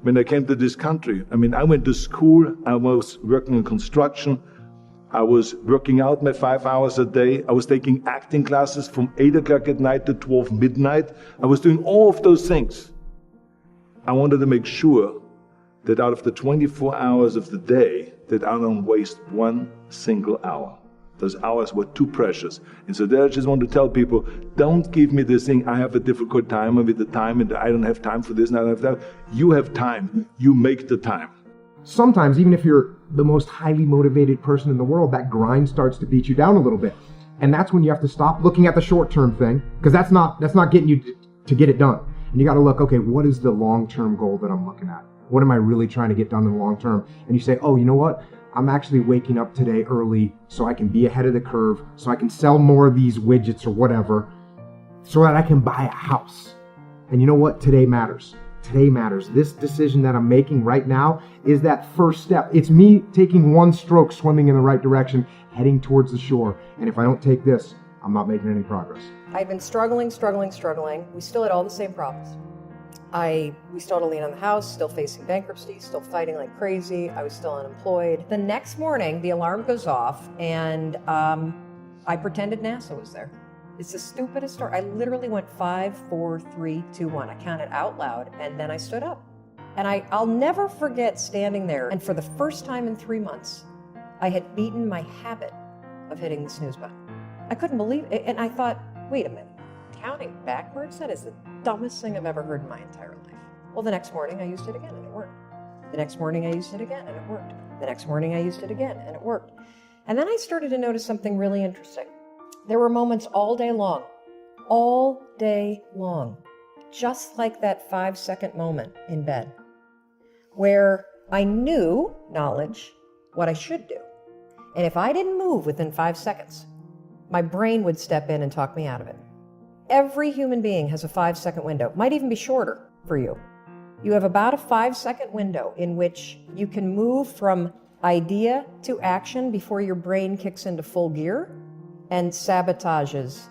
When I came to this country, I went to school, I was working in construction, I was working out my 5 hours a day, I was taking acting classes from 8 o'clock at night to 12 midnight. I was doing all of those things. I wanted to make sure that out of the 24 hours of the day, that I don't waste one single hour. Those hours were too precious. And so there I just want to tell people, don't give me this thing, I have a difficult time with the time and I don't have time for this and I don't have that. You have time. You make the time. Sometimes, even if you're the most highly motivated person in the world, that grind starts to beat you down a little bit. And that's when you have to stop looking at the short-term thing, because that's not getting you to get it done. And you got to look, okay, what is the long-term goal that I'm looking at? What am I really trying to get done in the long term? And you say, oh, you know what? I'm actually waking up today early so I can be ahead of the curve, so I can sell more of these widgets or whatever, so that I can buy a house. And you know what? Today matters. Today matters. This decision that I'm making right now is that first step. It's me taking one stroke, swimming in the right direction, heading towards the shore. And if I don't take this, I'm not making any progress. I've been struggling. We still had all the same problems. We still had a lien on the house, still facing bankruptcy, still fighting like crazy. I was still unemployed. The next morning, the alarm goes off, and I pretended NASA was there. It's the stupidest story. I literally went 5, 4, 3, 2, 1. I counted out loud, and then I stood up. And I'll never forget standing there, and for the first time in 3 months, I had beaten my habit of hitting the snooze button. I couldn't believe it, and I thought, wait a minute. Counting backwards, that is the dumbest thing I've ever heard in my entire life. Well, the next morning I used it again and it worked. The next morning I used it again and it worked. The next morning I used it again and it worked. And then I started to notice something really interesting. There were moments all day long, just like that 5-second moment in bed, where I knew, knowledge, what I should do. And if I didn't move within 5 seconds, my brain would step in and talk me out of it. Every human being has a 5-second window, might even be shorter for you. You have about a 5-second window in which you can move from idea to action before your brain kicks into full gear and sabotages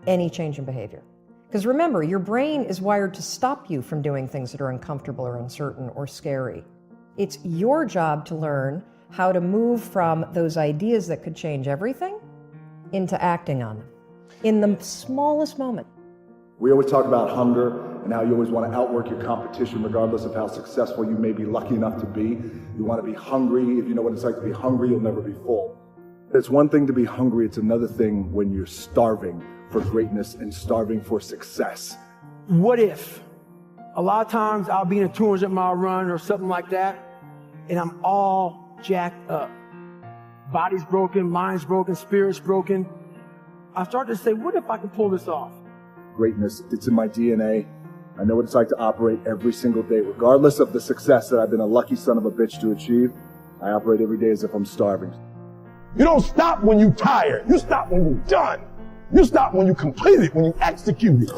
any change in behavior. Because remember, your brain is wired to stop you from doing things that are uncomfortable or uncertain or scary. It's your job to learn how to move from those ideas that could change everything into acting on them in the smallest moment. We always talk about hunger and how you always want to outwork your competition regardless of how successful you may be lucky enough to be. You want to be hungry. If you know what it's like to be hungry, you'll never be full. It's one thing to be hungry. It's another thing when you're starving for greatness and starving for success. What if a lot of times I'll be in a 200-mile run or something like that, and I'm all jacked up. Body's broken, mind's broken, spirit's broken. I started to say, what if I can pull this off? Greatness, it's in my DNA. I know what it's like to operate every single day, regardless of the success that I've been a lucky son of a bitch to achieve. I operate every day as if I'm starving. You don't stop when you're tired. You stop when you're done. You stop when you complete it, when you execute it.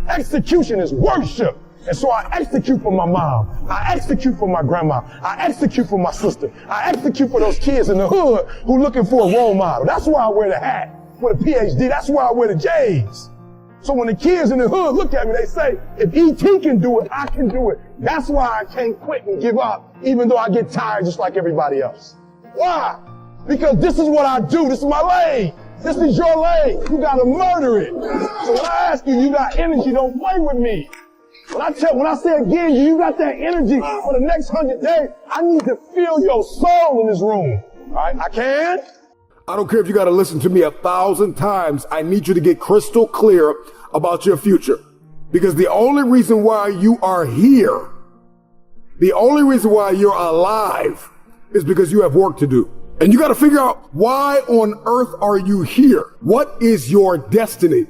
Execution is worship. And so I execute for my mom. I execute for my grandma. I execute for my sister. I execute for those kids in the hood who looking for a role model. That's why I wear the hat with a PhD. That's why I wear the J's. So when the kids in the hood look at me, they say, if E.T. can do it, I can do it. That's why I can't quit and give up, even though I get tired just like everybody else. Why? Because this is what I do. This is my lane. This is your lane. You gotta murder it. So when I ask you, you got energy, don't play with me. When I say again, you got that energy for the next 100 days, I need to feel your soul in this room. All right, I can. I don't care if you got to listen to me 1,000 times. I need you to get crystal clear about your future. Because the only reason why you are here, the only reason why you're alive is because you have work to do. And you got to figure out, why on earth are you here? What is your destiny?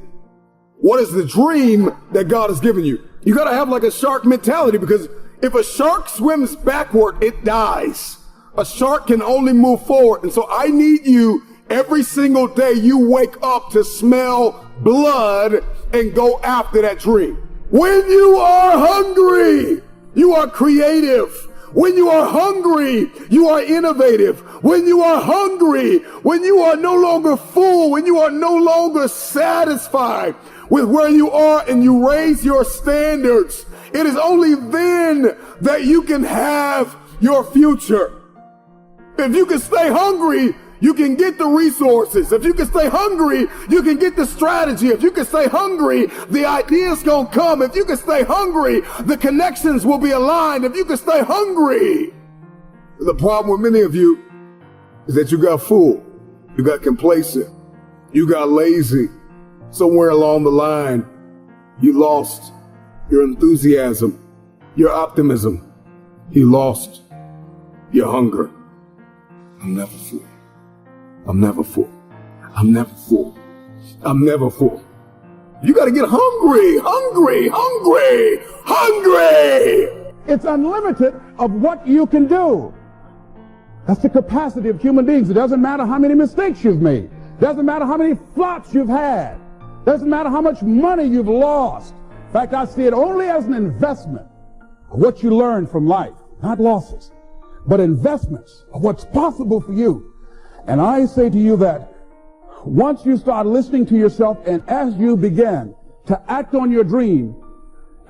What is the dream that God has given you? You got to have like a shark mentality, because if a shark swims backward, it dies. A shark can only move forward. And so I need you every single day you wake up to smell blood and go after that dream. When you are hungry, you are creative. When you are hungry, you are innovative. When you are hungry, when you are no longer full, when you are no longer satisfied, with where you are and you raise your standards, it is only then that you can have your future. If you can stay hungry, you can get the resources. If you can stay hungry, you can get the strategy. If you can stay hungry, the ideas gonna come. If you can stay hungry, the connections will be aligned. If you can stay hungry. The problem with many of you is that you got full, you got complacent, you got lazy. Somewhere along the line, you lost your enthusiasm, your optimism. You lost your hunger. I'm never full. I'm never full. I'm never full. I'm never full. You got to get hungry, hungry, hungry, hungry. It's unlimited of what you can do. That's the capacity of human beings. It doesn't matter how many mistakes you've made. Doesn't matter how many flops you've had. Doesn't matter how much money you've lost. In fact, I see it only as an investment of what you learn from life, not losses, but investments of what's possible for you. And I say to you that once you start listening to yourself and as you begin to act on your dream,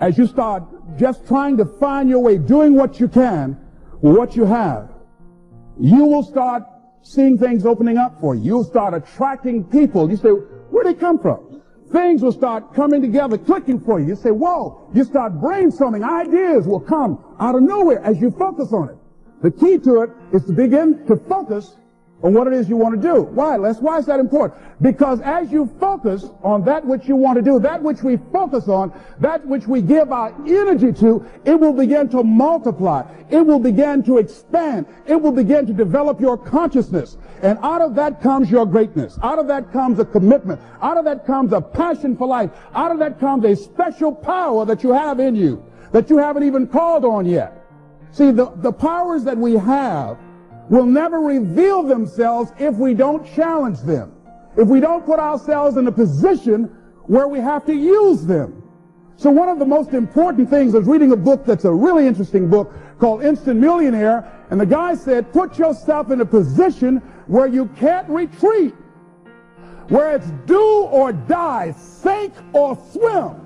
as you start just trying to find your way, doing what you can with what you have, you will start seeing things opening up for you. You'll start attracting people. You say, where'd they come from? Things will start coming together, clicking for you. You say, whoa, you start brainstorming. Ideas will come out of nowhere as you focus on it. The key to it is to begin to focus on what it is you want to do. Why, Les? Why is that important? Because as you focus on that which you want to do, that which we focus on, that which we give our energy to, it will begin to multiply. It will begin to expand. It will begin to develop your consciousness. And out of that comes your greatness. Out of that comes a commitment. Out of that comes a passion for life. Out of that comes a special power that you have in you that you haven't even called on yet. See, the powers that we have will never reveal themselves if we don't challenge them, if we don't put ourselves in a position where we have to use them. So one of the most important things, I was reading a book that's a really interesting book called Instant Millionaire, and the guy said, put yourself in a position where you can't retreat, where it's do or die, sink or swim.